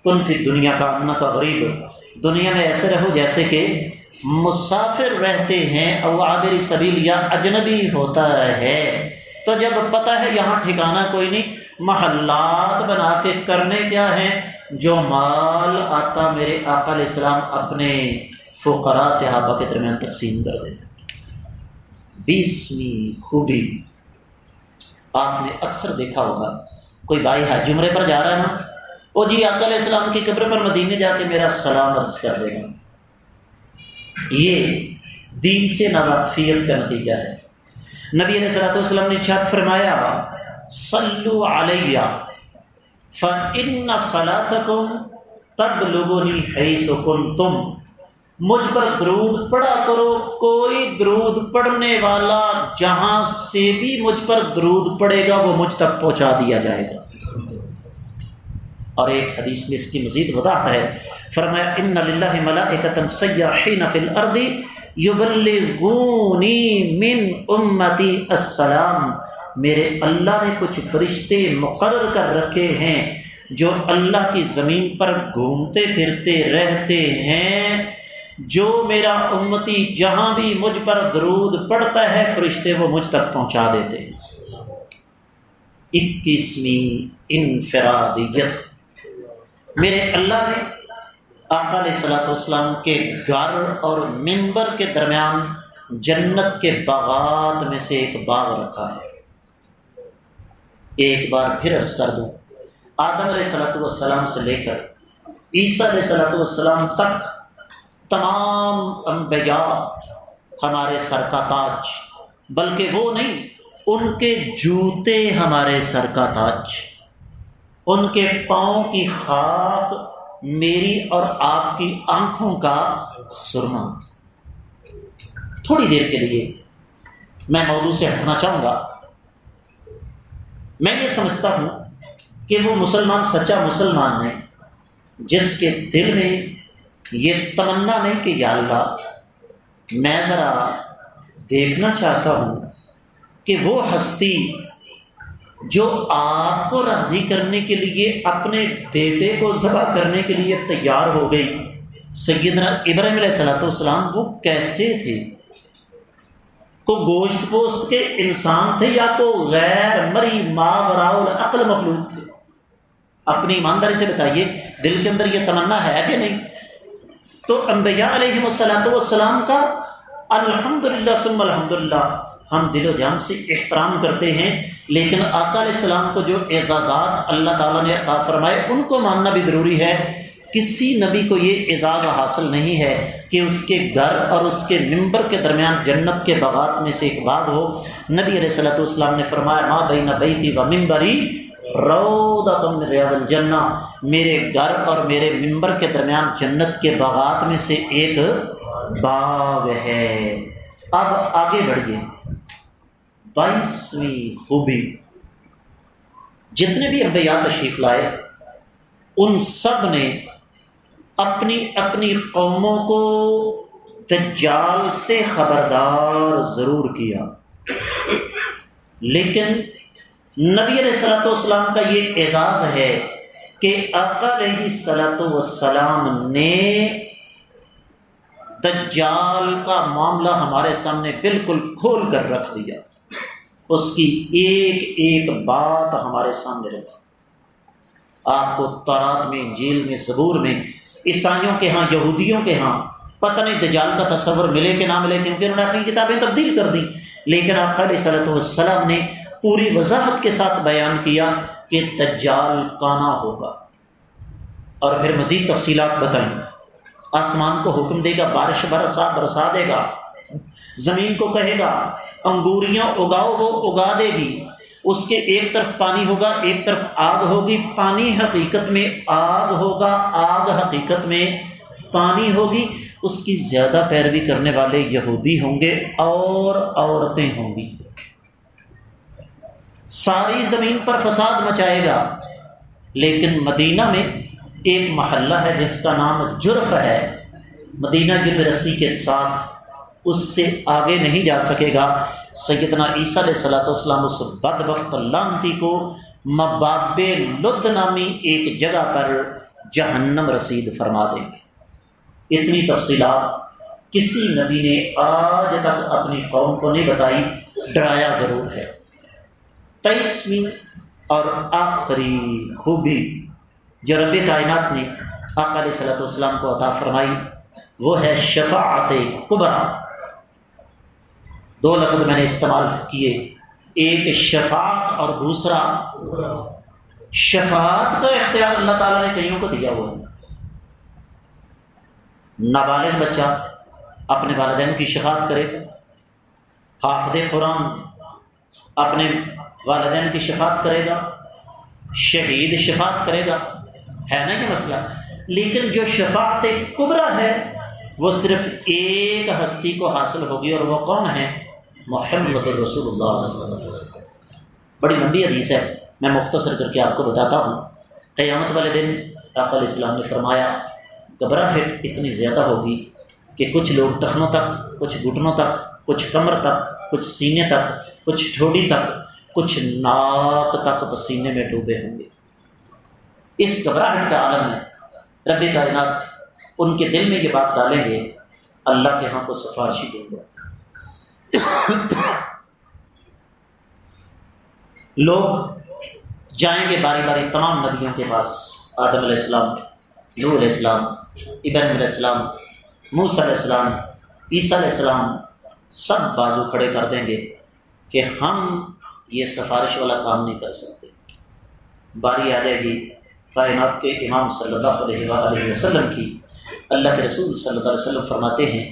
کن فی دنیا کا انک غریب، دنیا میں ایسے رہو جیسے کہ مسافر رہتے ہیں، او عابر سبیل یا اجنبی ہوتا ہے۔ تو جب پتہ ہے یہاں ٹھکانہ کوئی نہیں، محلات بنا کے کرنے کیا ہے؟ جو مال آتا میرے آقا علیہ السلام اپنے فقراء صحابہ کے درمیان تقسیم کر دیتے۔ 20ویں خوبی، آپ نے اکثر دیکھا ہوگا کوئی بھائی حج عمرے پر جا رہا ہے نا، او جی آقا علیہ السلام کی قبر پر مدینے جا کے میرا سلام عرض کر دے گا۔ یہ دین سے ناواقفیت کا نتیجہ ہے۔ نبی علیہ الصلوۃ والسلام نے ارشاد فرمایا صلو علی فإن صلاتکم تبلغنی حیث کنتم، مجھ پر درود پڑھا کرو، کوئی درود پڑھنے والا جہاں سے بھی مجھ پر درود پڑھے گا وہ مجھ تک پہنچا دیا جائے گا۔ اور ایک حدیث میں اس کی مزید وضاحت ہے، فرمایا ان للہ ملائکۃ سیاحین فی الارض یبلغونی من امتی السلام، میرے اللہ نے کچھ فرشتے مقرر کر رکھے ہیں جو اللہ کی زمین پر گھومتے پھرتے رہتے ہیں، جو میرا امتی جہاں بھی مجھ پر درود پڑھتا ہے فرشتے وہ مجھ تک پہنچا دیتے ہیں۔ 21ویں انفرادیت، میرے اللہ نے آقا علیہ الصلوۃ والسلام کے گھر اور منبر کے درمیان جنت کے باغات میں سے ایک باغ رکھا ہے۔ ایک بار پھر عرض کر دوں، آدم علیہ الصلوۃ والسلام سے لے کر عیسیٰ علیہ الصلوۃ والسلام تک تمام انبیاء ہمارے سر کا تاج، بلکہ وہ نہیں، ان کے جوتے ہمارے سر کا تاج، ان کے پاؤں کی خاک میری اور آپ کی آنکھوں کا سرما۔ تھوڑی دیر کے لیے میں موضوع سے ہٹنا چاہوں گا. میں یہ سمجھتا ہوں کہ وہ مسلمان سچا مسلمان ہے جس کے دل میں یہ تمنا نہیں کہ یا اللہ میں ذرا دیکھنا چاہتا ہوں کہ وہ ہستی جو آپ کو راضی کرنے کے لیے اپنے بیٹے کو ذبح کرنے کے لیے تیار ہو گئی، سیدنا ابراہیم علیہ السلام وہ کیسے تھے؟ کو گوشت پوست کے انسان تھے یا تو غیر مری ماوراء العقل مخلوق تھے؟ اپنی ایمانداری سے بتائیے، دل کے اندر یہ تمنا ہے کہ نہیں؟ تو انبیاء علیہم السلام کا الحمدللہ ثم الحمدللہ ہم دل و جان سے احترام کرتے ہیں، لیکن آقا علیہ السلام کو جو اعزازات اللہ تعالیٰ نے عطا فرمائے ان کو ماننا بھی ضروری ہے. کسی نبی کو یہ اعزاز حاصل نہیں ہے کہ اس کے گھر اور اس کے ممبر کے درمیان جنت کے باغات میں سے ایک باغ ہو. نبی علیہ السلام نے فرمایا ما بین بیتی و ممبری روضۃ من ریاض الجنہ، میرے گھر اور میرے ممبر کے درمیان جنت کے باغات میں سے ایک باغ ہے. اب آگے بڑھیے. 22ویں خوبی، جتنے بھی انبیاء تشریف لائے ان سب نے اپنی اپنی قوموں کو دجال سے خبردار ضرور کیا، لیکن نبی علیہ السلام کا یہ اعزاز ہے کہ آقا علیہ السلام نے دجال کا معاملہ ہمارے سامنے بالکل کھول کر رکھ دیا، اس کی ایک ایک بات ہمارے سامنے رکھی. آپ کو تورات میں، انجیل میں، زبور میں، عیسائیوں کے ہاں، یہودیوں کے ہاں پتہ نہیں دجال کا تصور ملے کہ نہ ملے، کیونکہ انہوں نے اپنی کتابیں تبدیل کر دی، لیکن آپ علیہ السلام نے پوری وضاحت کے ساتھ بیان کیا کہ دجال کانا ہوگا، اور پھر مزید تفصیلات بتائیں. آسمان کو حکم دے گا بارش برسا دے گا، زمین کو کہے گا انگوریاں اگاؤ، وہ اگا دے گی. اس کے ایک طرف پانی ہوگا، ایک طرف آگ ہوگی. پانی حقیقت میں آگ ہوگا، آگ حقیقت میں پانی ہوگی. اس کی زیادہ پیروی کرنے والے یہودی ہوں گے اور عورتیں ہوں گی. ساری زمین پر فساد مچائے گا. لیکن مدینہ میں ایک محلہ ہے جس کا نام جرف ہے، مدینہ یونیورسٹی کے ساتھ، اس سے آگے نہیں جا سکے گا. سیدنا عیسیٰ علیہ السلام اس بدبخت لعنتی کو مباب لد نامی ایک جگہ پر جہنم رسید فرما دیں گے. اتنی تفصیلات کسی نبی نے آج تک اپنی قوم کو نہیں بتائی، ڈرایا ضرور ہے. 23ویں اور آخری خوبی جو رب کائنات نے آقا علیہ السلام کو عطا فرمائی وہ ہے شفاعت کبریٰ. دو لفظ میں نے استعمال کیے، ایک شفاعت اور دوسرا شفاعت کا اختیار اللہ تعالیٰ نے کئیوں کو دیا ہوا ہے. نابالغ بچہ اپنے والدین کی شفاعت کرے گا، حافظ قرآن اپنے والدین کی شفاعت کرے گا، شہید شفاعت کرے گا، ہے نا یہ مسئلہ. لیکن جو شفاعت کبریٰ ہے وہ صرف ایک ہستی کو حاصل ہوگی، اور وہ کون ہے؟ محمد رسول اللہ صلی اللہ علیہ وسلم. بڑی لمبی حدیث ہے، میں مختصر کر کے آپ کو بتاتا ہوں. قیامت والے دن آقا علیہ السلام نے فرمایا گھبراہٹ اتنی زیادہ ہوگی کہ کچھ لوگ ٹخنوں تک، کچھ گھٹنوں تک، کچھ کمر تک، کچھ سینے تک، کچھ ٹھوڑی تک، کچھ ناک تک پسینے میں ڈوبے ہوں گے. اس گھبراہٹ کے عالم میں رب کائنات ان کے دل میں یہ بات ڈالیں گے، اللہ کے ہاں کو سفارشی دوں گا. لوگ جائیں گے باری باری تمام نبیوں کے پاس، آدم علیہ السلام، نوح علیہ السلام، ابراہیم علیہ السلام، موسیٰ علیہ السلام، عیسیٰ علیہ السلام، سب بازو کھڑے کر دیں گے کہ ہم یہ سفارش والا کام نہیں کر سکتے. باری آ جائے گی کائنات کے امام صلی اللہ علیہ وآلہ وسلم کی. اللہ کے رسول صلی اللہ علیہ وسلم فرماتے ہیں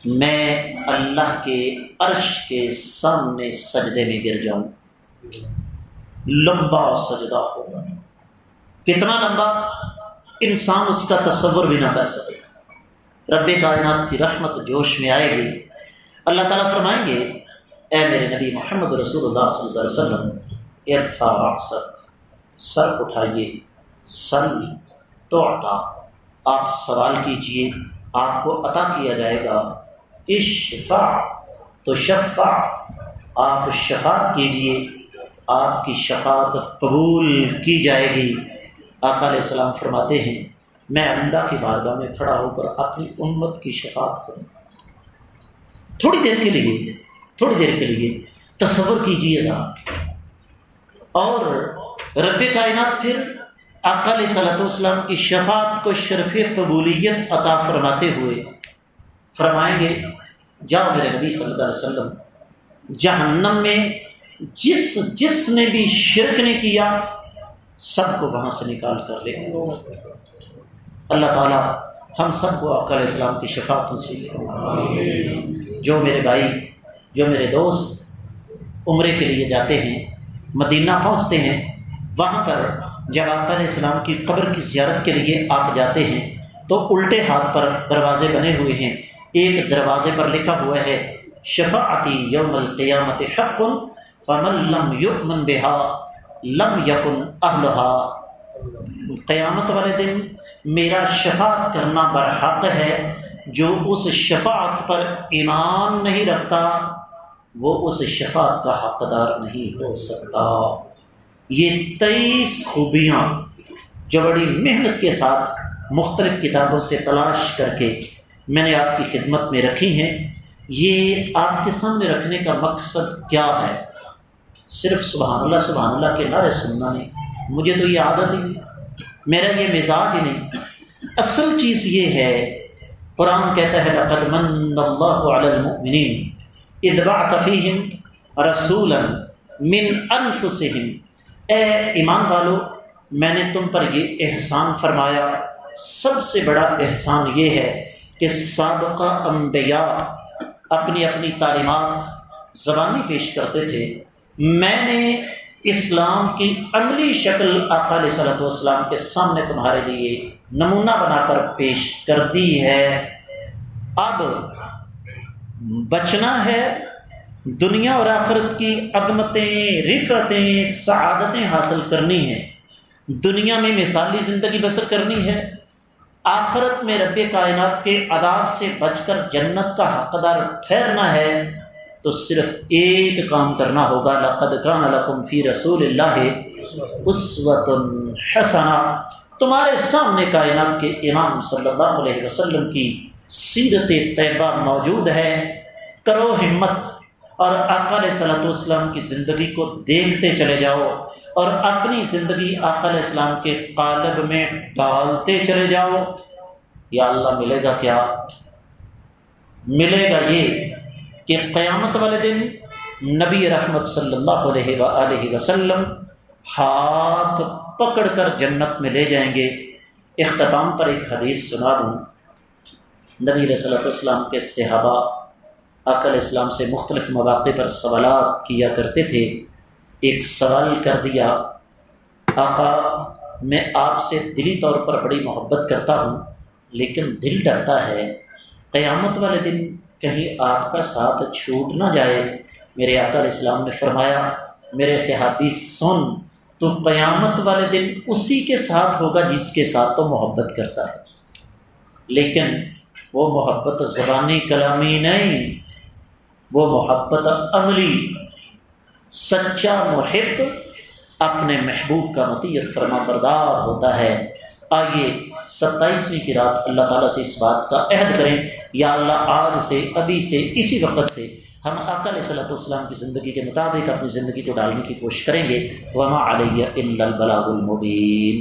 میں اللہ کے عرش کے سامنے سجدے میں گر جاؤں. لمبا سجدہ ہوگا، کتنا لمبا انسان اس کا تصور بھی نہ کر سکے. رب کائنات کی رحمت جوش میں آئے گی. اللہ تعالیٰ فرمائیں گے اے میرے نبی محمد رسول اللہ صلی اللہ علیہ وسلم، ارفع رأسک، سر اٹھائیے، سل تعطیٰ، آپ سوال کیجئے آپ کو عطا کیا جائے گا، اشفع تو شفع، آپ شفاعت کیجئے آپ کی شفاعت قبول کی جائے گی۔ آقا علیہ السلام فرماتے ہیں میں اللہ کی بارگاہ میں کھڑا ہو کر اپنی امت کی شفاعت کروں، تھوڑی دیر کے لیے تصور کیجئے گا۔ اور رب کائنات پھر آقا علیہ الصلوۃ والسلام کی شفاعت کو شرف قبولیت عطا فرماتے ہوئے فرمائیں گے جاؤ میرے نبی صلی اللہ علیہ وسلم، جہنم میں جس نے بھی شرک نے کیا سب کو وہاں سے نکال کر لے۔ اللہ تعالیٰ ہم سب کو آقا علیہ السلام کی شفاعت نصیب فرمائے۔ جو میرے بھائی، جو میرے دوست عمرے کے لیے جاتے ہیں، مدینہ پہنچتے ہیں، وہاں پر جب آقا علیہ السلام کی قبر کی زیارت کے لیے آپ جاتے ہیں تو الٹے ہاتھ پر دروازے بنے ہوئے ہیں، ایک دروازے پر لکھا ہوا ہے شفاعتی یوم القیامت حق فمن لم یؤمن بها لم یکن اہلھا، قیامت والے دن میرا شفاعت کرنا برحق ہے، جو اس شفاعت پر ایمان نہیں رکھتا وہ اس شفاعت کا حقدار نہیں ہو سکتا۔ یہ 23 خوبیاں جو بڑی محنت کے ساتھ مختلف کتابوں سے تلاش کر کے میں نے آپ کی خدمت میں رکھی ہیں، یہ آپ کے سامنے رکھنے کا مقصد کیا ہے؟ صرف سبحان اللہ کے نعرے سننا نہیں، مجھے تو یہ عادت ہی نہیں، میرا یہ مزاج ہی نہیں۔ اصل چیز یہ ہے، قرآن کہتا ہے لقد من اللہ علی المؤمنین اذ بعث فیہم رسولا من انفسہم، اے ایمان والو میں نے تم پر یہ احسان فرمایا، سب سے بڑا احسان یہ ہے کہ سابقہ انبیاء اپنی اپنی تعلیمات زبانی پیش کرتے تھے، میں نے اسلام کی عملی شکل آقا علیہ صلاۃ والسلام کے سامنے تمہارے لیے نمونہ بنا کر پیش کر دی ہے۔ اب بچنا ہے، دنیا اور آخرت کی عظمتیں، رفعتیں، سعادتیں حاصل کرنی ہیں، دنیا میں مثالی زندگی بسر کرنی ہے، آخرت میں رب کائنات کے عذاب سے بچ کر جنت کا حقدار ٹھہرنا ہے، تو صرف ایک کام کرنا ہوگا، لقد کان لکم فی رسول اللہ اسوۃ حسنہ، تمہارے سامنے کائنات کے امام صلی اللہ علیہ وسلم کی سیرت طیبہ موجود ہے، کرو ہمت اور آقا علیہ صلاۃ والسلام کی زندگی کو دیکھتے چلے جاؤ اور اپنی زندگی آقا علیہ السلام کے قالب میں ڈالتے چلے جاؤ۔ یا اللہ ملے گا کیا؟ ملے گا یہ کہ قیامت والے دن نبی رحمت صلی اللہ علیہ وآلہ وسلم ہاتھ پکڑ کر جنت میں لے جائیں گے۔ اختتام پر ایک حدیث سنا دوں، نبی علیہ الصلوۃ والسلام کے صحابہ آقا علیہ السلام سے مختلف مواقع پر سوالات کیا کرتے تھے۔ ایک سوال کر دیا، آقا میں آپ سے دلی طور پر بڑی محبت کرتا ہوں لیکن دل ڈرتا ہے قیامت والے دن کہیں آپ کا ساتھ چھوٹ نہ جائے۔ میرے آقا علیہ السلام نے فرمایا میرے صحابی سن، تو قیامت والے دن اسی کے ساتھ ہوگا جس کے ساتھ تو محبت کرتا ہے، لیکن وہ محبت زبانی کلامی نہیں، وہ محبت عملی۔ سچا محب اپنے محبوب کا مطیع فرما بردار ہوتا ہے۔ آئیے 27ویں کی رات اللہ تعالیٰ سے اس بات کا عہد کریں، یا اللہ آج سے، ابھی سے، اسی وقت سے ہم آقا علیہ الصلوۃ والسلام کی زندگی کے مطابق اپنی زندگی کو ڈالنے کی کوشش کریں گے۔ وما علیہ الا البلاغ المبین۔